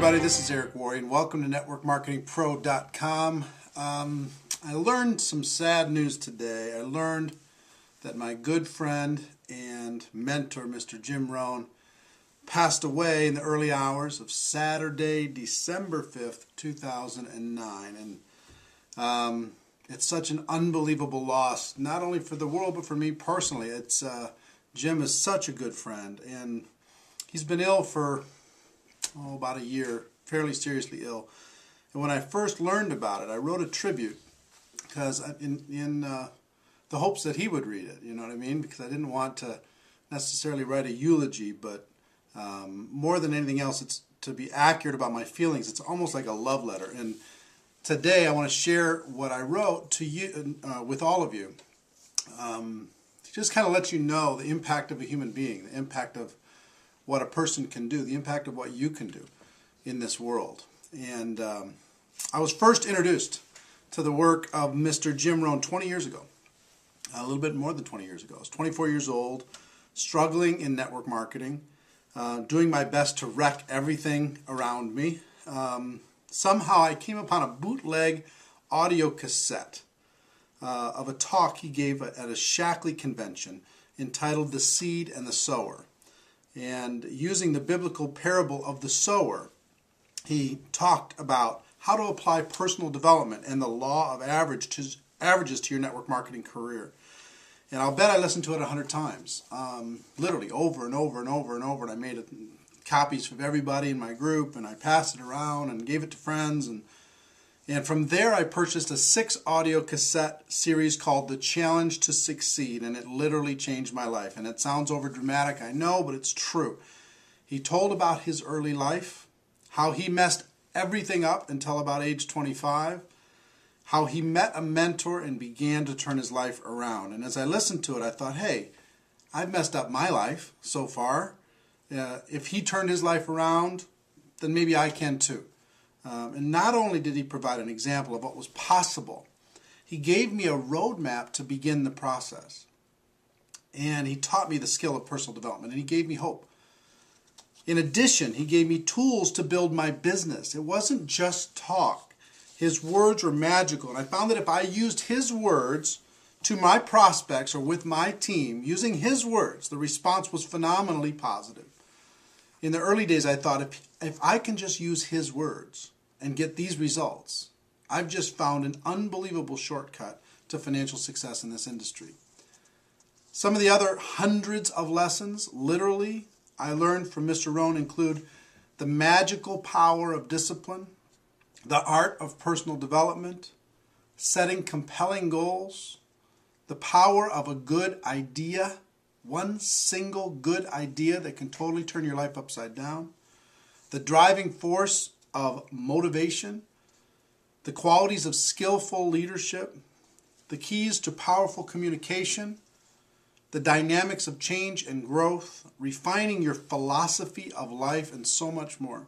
everybody, this is Eric Worre, and welcome to NetworkMarketingPro.com. I learned some sad news today. I learned that my good friend and mentor, Mr. Jim Rohn, passed away in the early hours of Saturday, December 5th, 2009. And it's such an unbelievable loss, not only for the world, but for me personally. Jim is such a good friend, and he's been ill for about a year, fairly seriously ill. And when I first learned about it, I wrote a tribute because in the hopes that he would read it, you know what I mean? Because I didn't want to necessarily write a eulogy, but more than anything else, it's to be accurate about my feelings. It's almost like a love letter. And today I want to share what I wrote to you, with all of you. Just kind of let you know the impact of a human being, the impact of what a person can do, the impact of what you can do in this world. And I was first introduced to the work of Mr. Jim Rohn 20 years ago, a little bit more than 20 years ago. I was 24 years old, struggling in network marketing, doing my best to wreck everything around me. Somehow I came upon a bootleg audio cassette of a talk he gave at a Shackley convention entitled The Seed and the Sower. And using the biblical parable of the sower, he talked about how to apply personal development and the law of averages to your network marketing career. And I'll bet I listened to it 100 times, literally over and over and over and over. And I made copies for everybody in my group, and I passed it around and gave it to friends. And from there, I purchased a 6-audio cassette series called The Challenge to Succeed, and it literally changed my life. And it sounds over dramatic, I know, but it's true. He told about his early life, how he messed everything up until about age 25, how he met a mentor and began to turn his life around. And as I listened to it, I thought, hey, I've messed up my life so far. If he turned his life around, then maybe I can too. And not only did he provide an example of what was possible, he gave me a roadmap to begin the process. And he taught me the skill of personal development, and he gave me hope. In addition, he gave me tools to build my business. It wasn't just talk. His words were magical, and I found that if I used his words to my prospects or with my team, using his words, the response was phenomenally positive. In the early days, I thought, if I can just use his words and get these results, I've just found an unbelievable shortcut to financial success in this industry. Some of the other hundreds of lessons, literally, I learned from Mr. Rohn include the magical power of discipline, the art of personal development, setting compelling goals, the power of a good idea, one single good idea that can totally turn your life upside down, the driving force of motivation, the qualities of skillful leadership, the keys to powerful communication, the dynamics of change and growth, refining your philosophy of life, and so much more.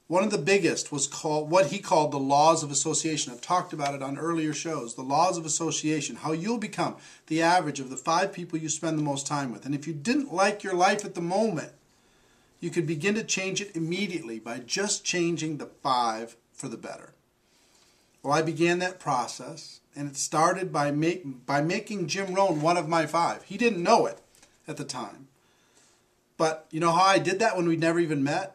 One of the biggest was what he called the laws of association. I've talked about it on earlier shows. The laws of association, how you'll become the average of the 5 people you spend the most time with. And if you didn't like your life at the moment, you could begin to change it immediately by just changing the 5 for the better. Well, I began that process, and it started by making Jim Rohn one of my 5. He didn't know it at the time. But you know how I did that when we'd never even met?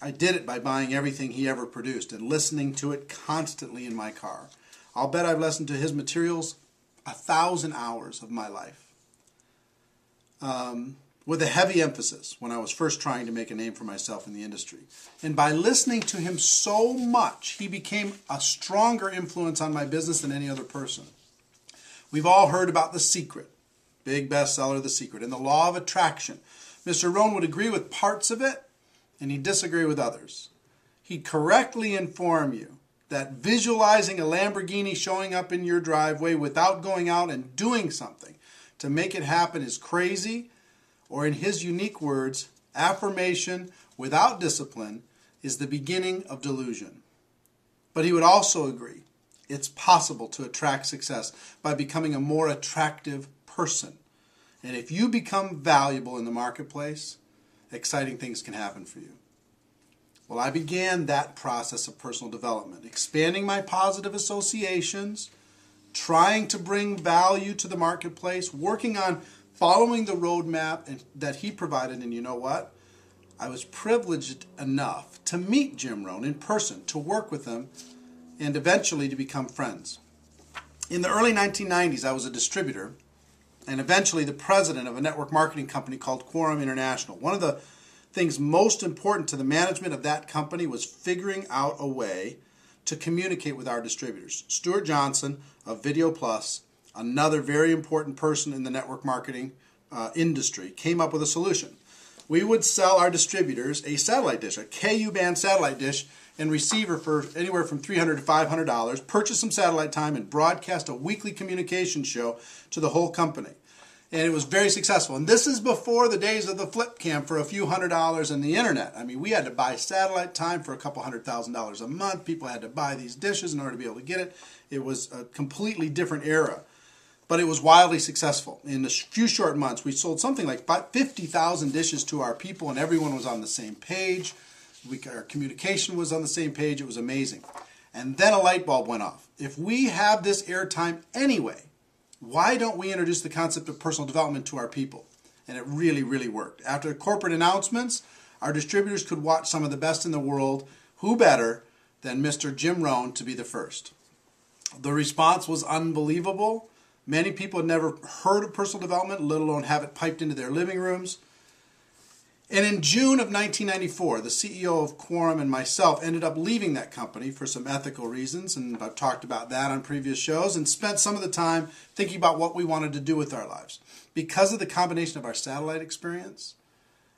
I did it by buying everything he ever produced and listening to it constantly in my car. I'll bet I've listened to his materials 1,000 hours of my life. With a heavy emphasis when I was first trying to make a name for myself in the industry. And by listening to him so much, he became a stronger influence on my business than any other person. We've all heard about The Secret, big bestseller, The Secret, and the law of attraction. Mr. Rohn would agree with parts of it, and he'd disagree with others. He'd correctly inform you that visualizing a Lamborghini showing up in your driveway without going out and doing something to make it happen is crazy, or in his unique words, affirmation without discipline is the beginning of delusion. But he would also agree it's possible to attract success by becoming a more attractive person. And if you become valuable in the marketplace, exciting things can happen for you. Well, I began that process of personal development, expanding my positive associations, trying to bring value to the marketplace, working on following the roadmap that he provided. And you know what? I was privileged enough to meet Jim Rohn in person, to work with him, and eventually to become friends. In the early 1990s, I was a distributor and eventually the president of a network marketing company called Quorum International. One of the things most important to the management of that company was figuring out a way to communicate with our distributors. Stuart Johnson of Video Plus, another very important person in the network marketing industry, came up with a solution. We would sell our distributors a satellite dish, a KU band satellite dish and receiver for anywhere from $300 to $500, purchase some satellite time, and broadcast a weekly communication show to the whole company. And it was very successful. And this is before the days of the flip cam for a few $100s and the internet. I mean, we had to buy satellite time for a couple $100,000 a month. People had to buy these dishes in order to be able to get it. It was a completely different era. But it was wildly successful. In a few short months, we sold something like 50,000 dishes to our people, and everyone was on the same page. Our communication was on the same page. It was amazing. And then a light bulb went off. If we have this airtime anyway, why don't we introduce the concept of personal development to our people? And it really, really worked. After corporate announcements, our distributors could watch some of the best in the world. Who better than Mr. Jim Rohn to be the first? The response was unbelievable. Many people had never heard of personal development, let alone have it piped into their living rooms. And in June of 1994, the CEO of Quorum and myself ended up leaving that company for some ethical reasons, and I've talked about that on previous shows, and spent some of the time thinking about what we wanted to do with our lives. Because of the combination of our satellite experience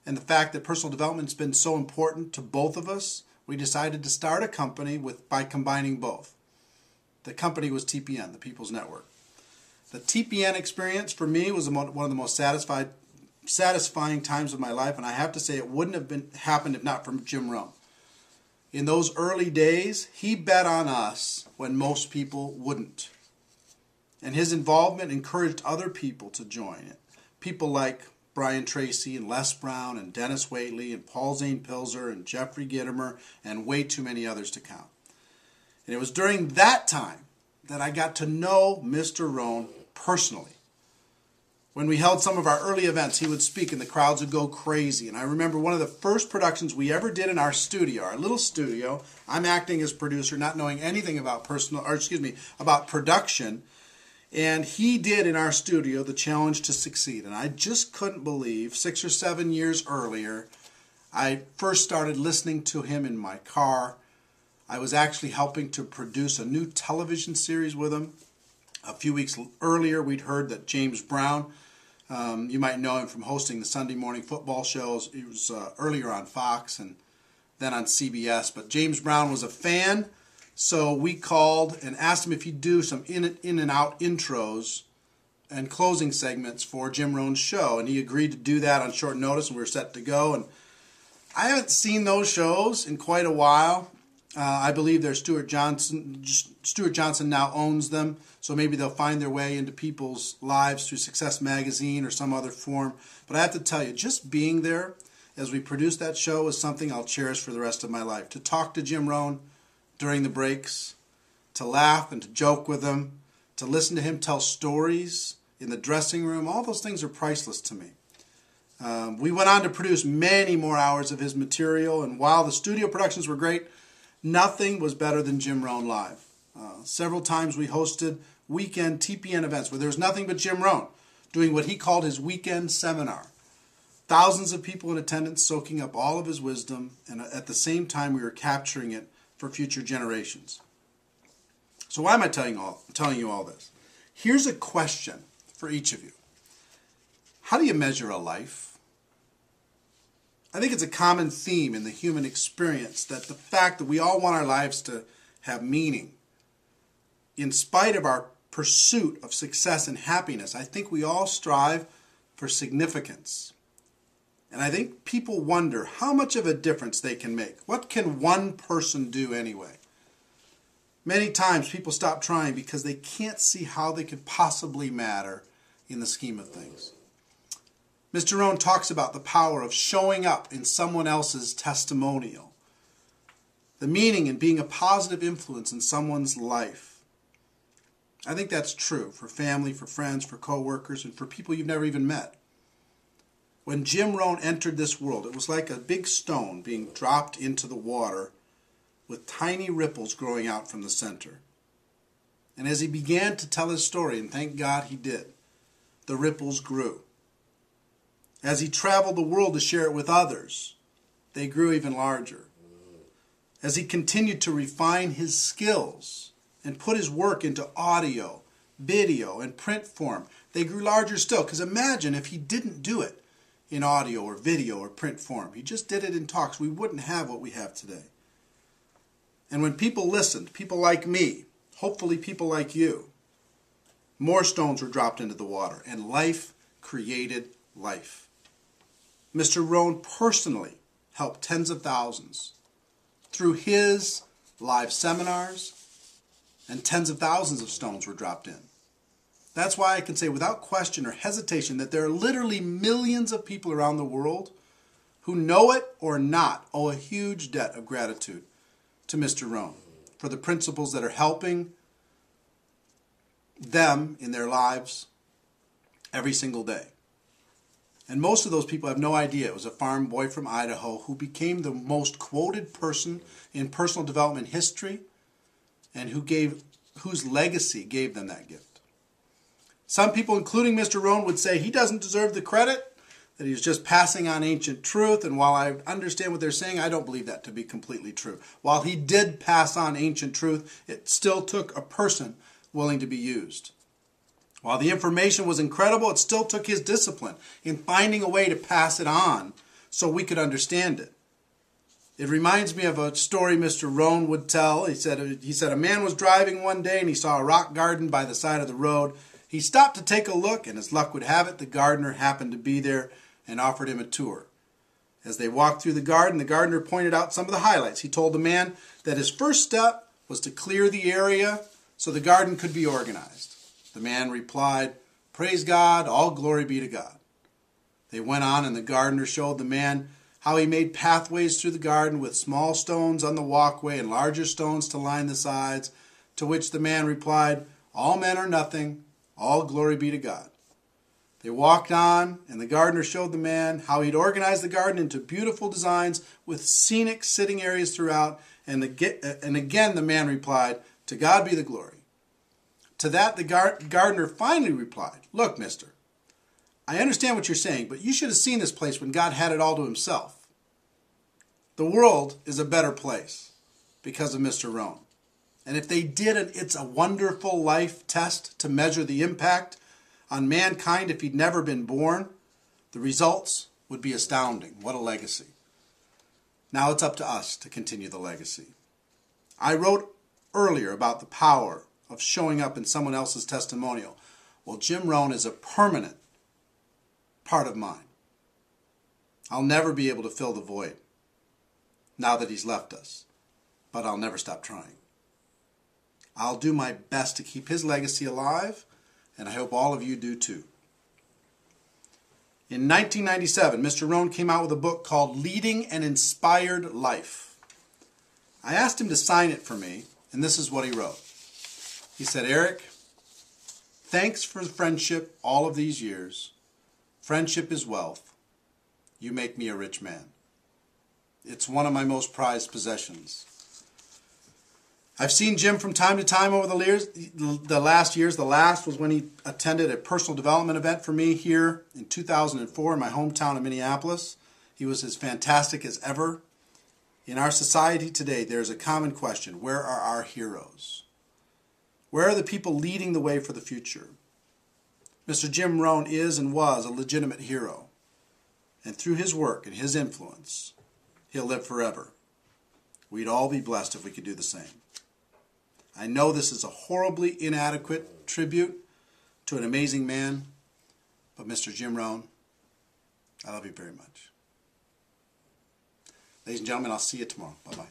and the fact that personal development's been so important to both of us, we decided to start a company by combining both. The company was TPN, the People's Network. The TPN experience for me was one of the most satisfying times of my life, and I have to say it wouldn't have happened if not for Jim Rohn. In those early days, he bet on us when most people wouldn't. And his involvement encouraged other people to join it. People like Brian Tracy and Les Brown and Dennis Waitley and Paul Zane Pilzer and Jeffrey Gittimer and way too many others to count. And it was during that time that I got to know Mr. Rohn personally. When we held some of our early events, he would speak and the crowds would go crazy. And I remember one of the first productions we ever did in our studio, our little studio. I'm acting as producer, not knowing anything about about production. And he did in our studio the challenge to succeed. And I just couldn't believe 6 or 7 years earlier, I first started listening to him in my car. I was actually helping to produce a new television series with him. A few weeks earlier, we'd heard that James Brown, you might know him from hosting the Sunday morning football shows. He was earlier on Fox and then on CBS. But James Brown was a fan, so we called and asked him if he'd do some in and out intros and closing segments for Jim Rohn's show. And he agreed to do that on short notice, and we were set to go. And I haven't seen those shows in quite a while. I believe they're Stuart Johnson now owns them, so maybe they'll find their way into people's lives through Success Magazine or some other form. But I have to tell you, just being there as we produced that show is something I'll cherish for the rest of my life. To talk to Jim Rohn during the breaks, to laugh and to joke with him, to listen to him tell stories in the dressing room, all those things are priceless to me. We went on to produce many more hours of his material, and while the studio productions were great, nothing was better than Jim Rohn live. Several times we hosted weekend TPN events where there was nothing but Jim Rohn doing what he called his weekend seminar. Thousands of people in attendance soaking up all of his wisdom, and at the same time we were capturing it for future generations. So why am I telling you all this? Here's a question for each of you. How do you measure a life? I think it's a common theme in the human experience that the fact that we all want our lives to have meaning. In spite of our pursuit of success and happiness, I think we all strive for significance. And I think people wonder how much of a difference they can make. What can one person do anyway? Many times people stop trying because they can't see how they could possibly matter in the scheme of things. Mr. Rohn talks about the power of showing up in someone else's testimonial. the meaning in being a positive influence in someone's life. I think that's true for family, for friends, for co-workers, and for people you've never even met. When Jim Rohn entered this world, it was like a big stone being dropped into the water with tiny ripples growing out from the center. And as he began to tell his story, and thank God he did, the ripples grew. As he traveled the world to share it with others, they grew even larger. As he continued to refine his skills and put his work into audio, video, and print form, they grew larger still. Because imagine if he didn't do it in audio or video or print form. He just did it in talks. We wouldn't have what we have today. And when people listened, people like me, hopefully people like you, more stones were dropped into the water, and life created life. Mr. Rohn personally helped tens of thousands through his live seminars, and tens of thousands of stones were dropped in. That's why I can say without question or hesitation that there are literally millions of people around the world who, know it or not, owe a huge debt of gratitude to Mr. Rohn for the principles that are helping them in their lives every single day. And most of those people have no idea it was a farm boy from Idaho who became the most quoted person in personal development history and whose legacy gave them that gift. Some people, including Mr. Rohn, would say he doesn't deserve the credit, that he was just passing on ancient truth. And while I understand what they're saying, I don't believe that to be completely true. While he did pass on ancient truth, it still took a person willing to be used. While the information was incredible, it still took his discipline in finding a way to pass it on so we could understand it. It reminds me of a story Mr. Rohn would tell. He said a man was driving one day and he saw a rock garden by the side of the road. He stopped to take a look, and as luck would have it, the gardener happened to be there and offered him a tour. As they walked through the gardener pointed out some of the highlights. He told the man that his first step was to clear the area so the garden could be organized. The man replied, "Praise God, all glory be to God." They went on, and the gardener showed the man how he made pathways through the garden with small stones on the walkway and larger stones to line the sides, to which the man replied, "All men are nothing, all glory be to God." They walked on, and the gardener showed the man how he'd organized the garden into beautiful designs with scenic sitting areas throughout, and again the man replied, "To God be the glory." To that the gardener finally replied, "Look, mister, I understand what you're saying, but you should have seen this place when God had it all to himself. The world is a better place because of Mr. Rohn. And if they did an It's a Wonderful Life test to measure the impact on mankind if he'd never been born, the results would be astounding. What a legacy. Now it's up to us to continue the legacy. I wrote earlier about the power of showing up in someone else's testimonial. Well, Jim Rohn is a permanent part of mine. I'll never be able to fill the void now that he's left us, but I'll never stop trying. I'll do my best to keep his legacy alive, and I hope all of you do too. In 1997, Mr. Rohn came out with a book called Leading an Inspired Life. I asked him to sign it for me, and this is what he wrote. He said, "Eric, thanks for the friendship all of these years. Friendship is wealth. You make me a rich man. It's one of my most prized possessions. I've seen Jim from time to time over the last years. The last was when he attended a personal development event for me here in 2004 in my hometown of Minneapolis. He was as fantastic as ever. In our society today, there's a common question. Where are our heroes? Where are the people leading the way for the future? Mr. Jim Rohn is and was a legitimate hero. And through his work and his influence, he'll live forever. We'd all be blessed if we could do the same. I know this is a horribly inadequate tribute to an amazing man, but Mr. Jim Rohn, I love you very much. Ladies and gentlemen, I'll see you tomorrow. Bye-bye.